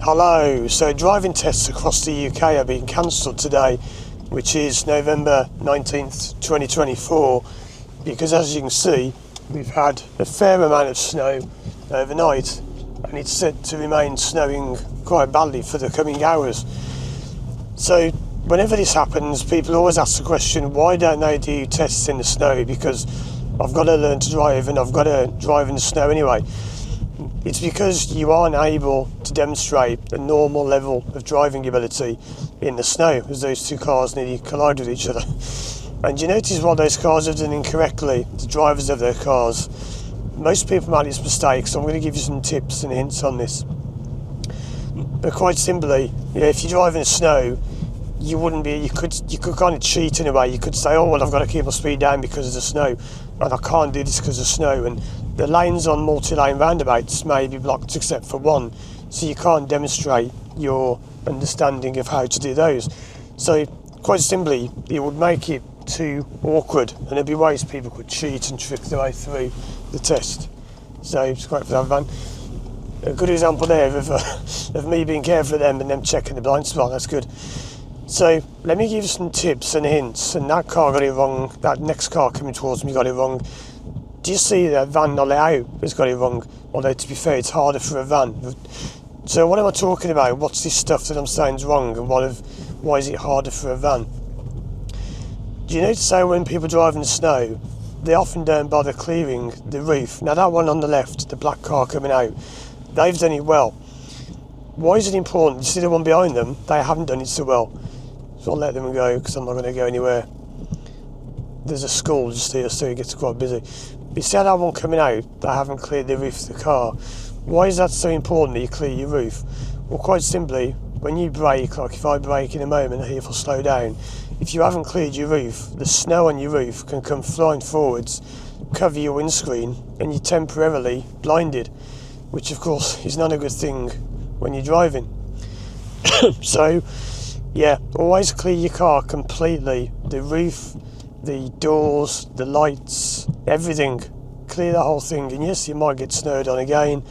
Hello, so driving tests across the UK are being cancelled today, which is November 19th, 2024, because as you can see, we've had a fair amount of snow overnight, and it's said to remain snowing quite badly for the coming hours. So whenever this happens, people always ask the question, why don't they do tests in the snow? Because I've got to learn to drive and I've got to drive in the snow anyway. It's because you aren't able to demonstrate a normal level of driving ability in the snow, as those two cars nearly collide with each other. And you notice what those cars have done incorrectly, the drivers of their cars. Most people make this mistake, so I'm going to give you some tips and hints on this. But quite simply, if you drive in the snow, you could kind of cheat in a way. You could say, oh well, I've got to keep my speed down because of the snow, and I can't do this because of snow, and the lanes on multi-lane roundabouts may be blocked except for one, so you can't demonstrate your understanding of how to do those. So quite simply, it would make it too awkward, and there'd be ways people could cheat and trick their way through the test. So it's great for that van. A good example there of me being careful of them and them checking the blind spot. That's good. So let me give you some tips and hints. And that car got it wrong. That next car coming towards me got it wrong. Do you see that van not let out has got it wrong? Although to be fair, it's harder for a van. So what am I talking about? What's this stuff that I'm saying is wrong, and why is it harder for a van? Do you notice how when people drive in the snow, they often don't bother clearing the roof? Now that one on the left, the black car coming out, they've done it well. Why is it important? You see the one behind them, they haven't done it so well. So I'll let them go because I'm not going to go anywhere. There's a school just here, so it gets quite busy. But you see that one coming out, they haven't cleared the roof of the car. Why is that so important that you clear your roof? Well, quite simply, when you brake, like if I brake in a moment here, if I slow down, if you haven't cleared your roof, the snow on your roof can come flying forwards, cover your windscreen, and you're temporarily blinded, which of course is not a good thing when you're driving. So yeah, always clear your car completely, the roof, the doors, the lights, everything. Clear the whole thing, and yes, you might get snowed on again,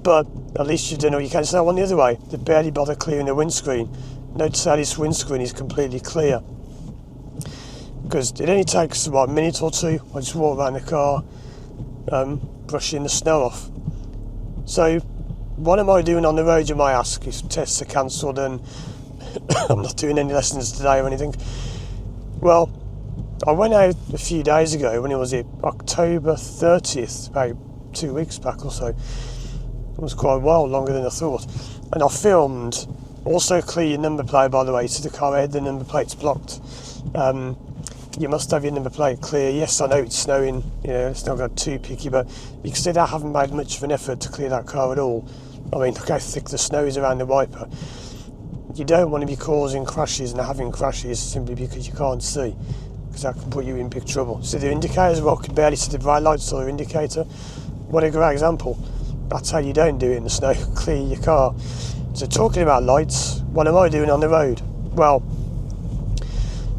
but at least you've done all you can. It's not one the other way. They barely bother clearing the windscreen. Notice how this windscreen is completely clear, because it only takes about a minute or two. I just walk around the car, brushing the snow off. So what am I doing on the road, you might ask, if tests are cancelled and I'm not doing any lessons today or anything? Well, I went out a few days ago, when it was October 30th, about 2 weeks back or so. It was quite a while, longer than I thought. And I filmed, also clear your number plate, by the way, to the car ahead, the number plate's blocked. You must have your number plate clear. Yes, I know it's snowing, it's not got too picky, but you can see that I haven't made much of an effort to clear that car at all. I mean, look how thick the snow is around the wiper. You don't want to be causing crashes and having crashes simply because you can't see, because that can put you in big trouble. So the indicators, well, could barely see the bright lights or the indicator. What a great example. That's how you don't do it in the snow, clear your car. So talking about lights, what am I doing on the road? Well,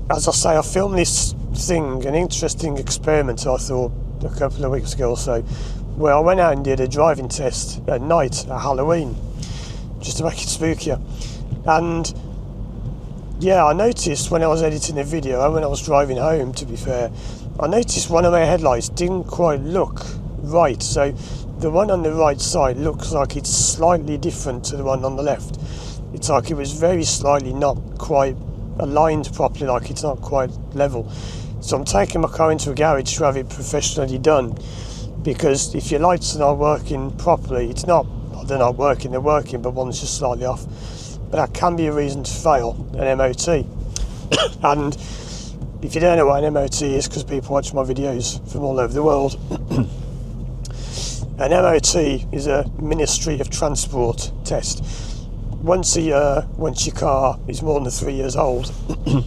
as I say, I filmed this thing, an interesting experiment, I thought, a couple of weeks ago or so, where I went out and did a driving test at night at Halloween, just to make it spookier. And yeah, I noticed when I was editing the video, and when I was driving home, to be fair, I noticed one of my headlights didn't quite look right. So the one on the right side looks like it's slightly different to the one on the left. It's like it was very slightly not quite aligned properly, like it's not quite level. So I'm taking my car into a garage to have it professionally done, because if your lights are not working properly, they're not working, they're working, but one's just slightly off. But that can be a reason to fail an MOT. And if you don't know what an MOT is, because people watch my videos from all over the world, an MOT is a Ministry of Transport test. Once a year, once your car is more than 3 years old,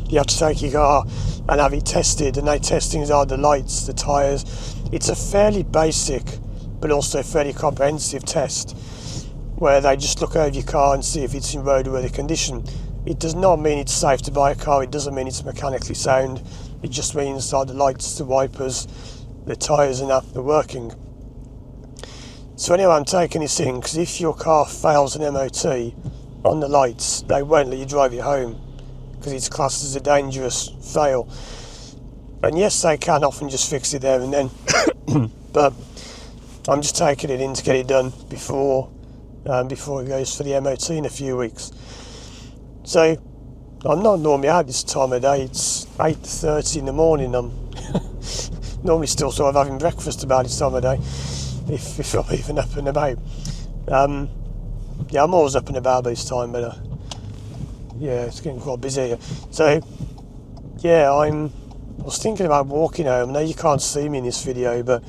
you have to take your car and have it tested, and they testings are the lights, the tyres. It's a fairly basic but also fairly comprehensive test, where they just look over your car and see if it's in roadworthy condition. It does not mean it's safe to buy a car, it doesn't mean it's mechanically sound, it just means that the lights, the wipers, the tyres and that are working. So anyway, I'm taking this in because if your car fails an MOT on the lights, they won't let you drive it home because it's classed as a dangerous fail. And yes, they can often just fix it there and then, but I'm just taking it in to get it done before it goes for the MOT in a few weeks. So I'm not normally out this time of day. It's 8:30 in the morning. I'm normally still sort of having breakfast about this time of day, if I'm even up and about. Yeah, I'm always up and about by this time, but yeah, it's getting quite busy here. So yeah, I was thinking about walking home. Now you can't see me in this video, but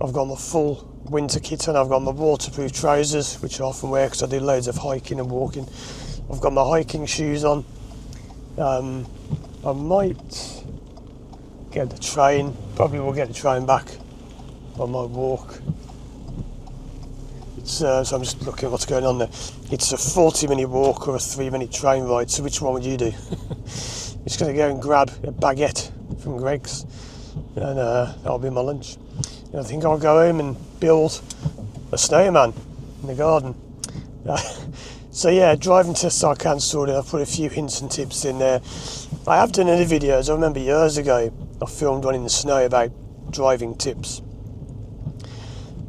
I've got my full winter kit on. I've got my waterproof trousers, which I often wear because I do loads of hiking and walking. I've got my hiking shoes on. I might get the train. Probably will get the train back on my walk. So I'm just looking at what's going on there. It's a 40-minute walk or a 3-minute train ride. So which one would you do? I'm just going to go and grab a baguette from Greg's, and that'll be my lunch. And I think I'll go home and build a snowman in the garden. So yeah, driving tests are cancelled, and I've put a few hints and tips in there. I have done other videos. I remember years ago I filmed one in the snow about driving tips.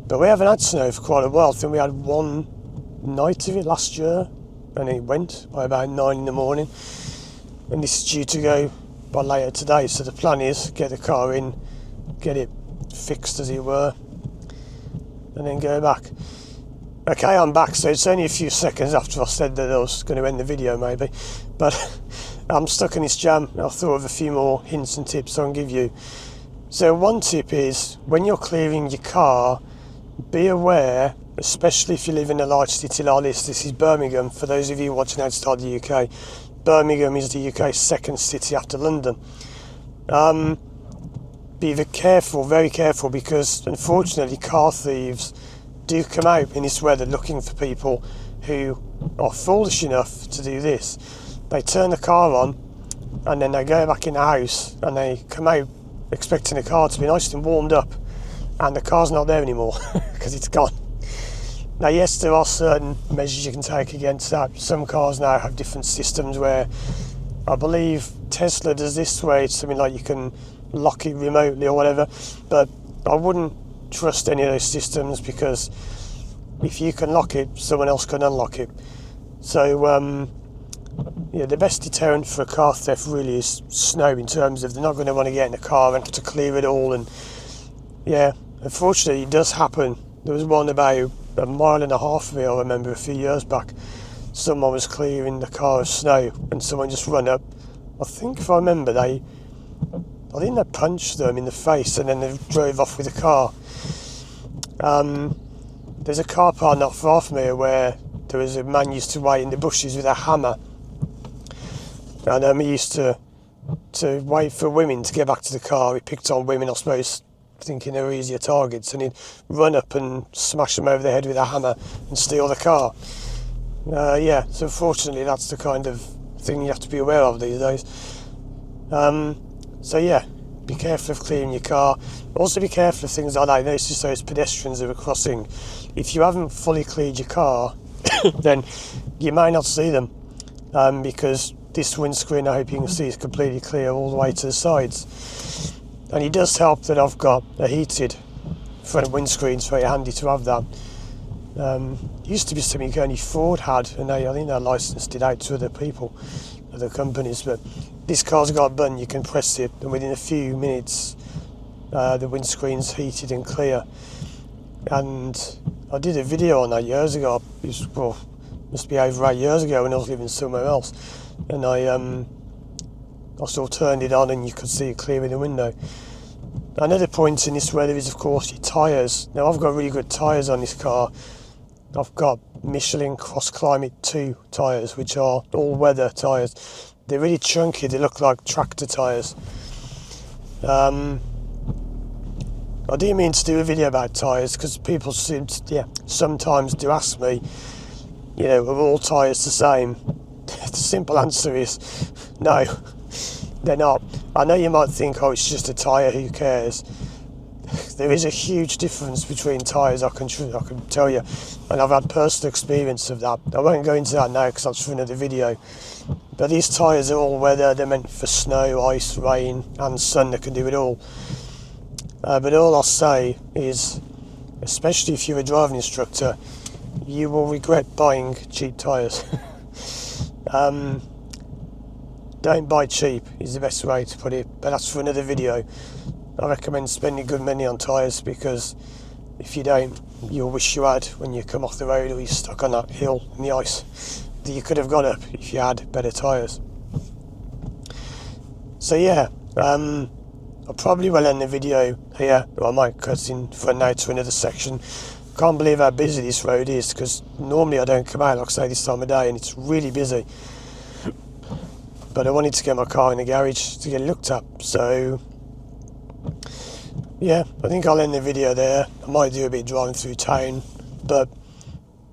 But we haven't had snow for quite a while. I think we had one night of it last year, and it went by about 9 in the morning. And this is due to go by later today. So the plan is get the car in, get it fixed as it were, and then go back. Okay, I'm back. So it's only a few seconds after I said that I was going to end the video maybe. But I'm stuck in this jam. I thought of a few more hints and tips I can give you. So one tip is when you're clearing your car, be aware, especially if you live in a large city like this is Birmingham, for those of you watching outside the UK. Birmingham is the UK's second city after London. Be very careful, because unfortunately car thieves do come out in this weather looking for people who are foolish enough to do this. They turn the car on and then they go back in the house and they come out expecting the car to be nice and warmed up, and the car's not there anymore because it's gone. Now yes, there are certain measures you can take against that. Some cars now have different systems where, I believe Tesla does this way, it's something like you can lock it remotely or whatever, but I wouldn't trust any of those systems, because if you can lock it, someone else can unlock it. So yeah, the best deterrent for a car theft really is snow, in terms of they're not going to want to get in the car and have to clear it all. And yeah, unfortunately it does happen. There was one about a mile and a half of it, I remember a few years back. Someone was clearing the car of snow and someone just ran up. I think if I remember, they punched them in the face and then they drove off with the car. There's a car park not far from here where there was a man used to wait in the bushes with a hammer, and he used to wait for women to get back to the car. He picked on women, I suppose, thinking they were easier targets, and he'd run up and smash them over the head with a hammer and steal the car. Yeah, so unfortunately that's the kind of thing you have to be aware of these days. So yeah, be careful of clearing your car. Also be careful of things like that. I noticed those pedestrians who are crossing. If you haven't fully cleared your car, then you may not see them, because this windscreen, I hope you can see, is completely clear all the way to the sides. And it does help that I've got a heated front windscreen. It's very handy to have that. It used to be something only Ford had, and I think they licensed it out to other people, other companies, but this car's got a button, you can press it, and within a few minutes the windscreen's heated and clear. And I did a video on that years ago. Must be over 8 years ago, when I was living somewhere else, and I sort of turned it on and you could see it clear in the window. Another point in this weather is, of course, your tyres. Now I've got really good tyres on this car. I've got Michelin Cross Climate 2 tyres, which are all weather tyres. They're really chunky, they look like tractor tyres. I didn't mean to do a video about tyres, because people sometimes do ask me, are all tyres the same? The simple answer is no, they're not. I know you might think, it's just a tyre, who cares? there is a huge difference between tyres, I can tell you, and I've had personal experience of that. I won't go into that now because that's for another video. But these tyres are all weather, they're meant for snow, ice, rain and sun, they can do it all. But all I'll say is, especially if you're a driving instructor, you will regret buying cheap tyres. Don't buy cheap is the best way to put it, but that's for another video. I recommend spending good money on tyres, because if you don't, you'll wish you had when you come off the road or you're stuck on that hill in the ice that you could have got up if you had better tyres. So yeah, I probably will end the video here, or I might cut in for now to another section. Can't believe how busy this road is, because normally I don't come out, like I say, this time of day, and it's really busy. But I wanted to get my car in the garage to get it looked at, so yeah, I think I'll end the video there. I might do a bit of driving through town, but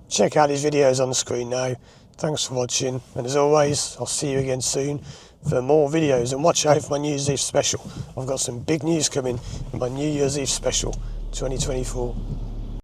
check out these videos on the screen now. Thanks for watching, and as always, I'll see you again soon for more videos, and watch out for my New Year's Eve special. I've got some big news coming in my New Year's Eve special 2024.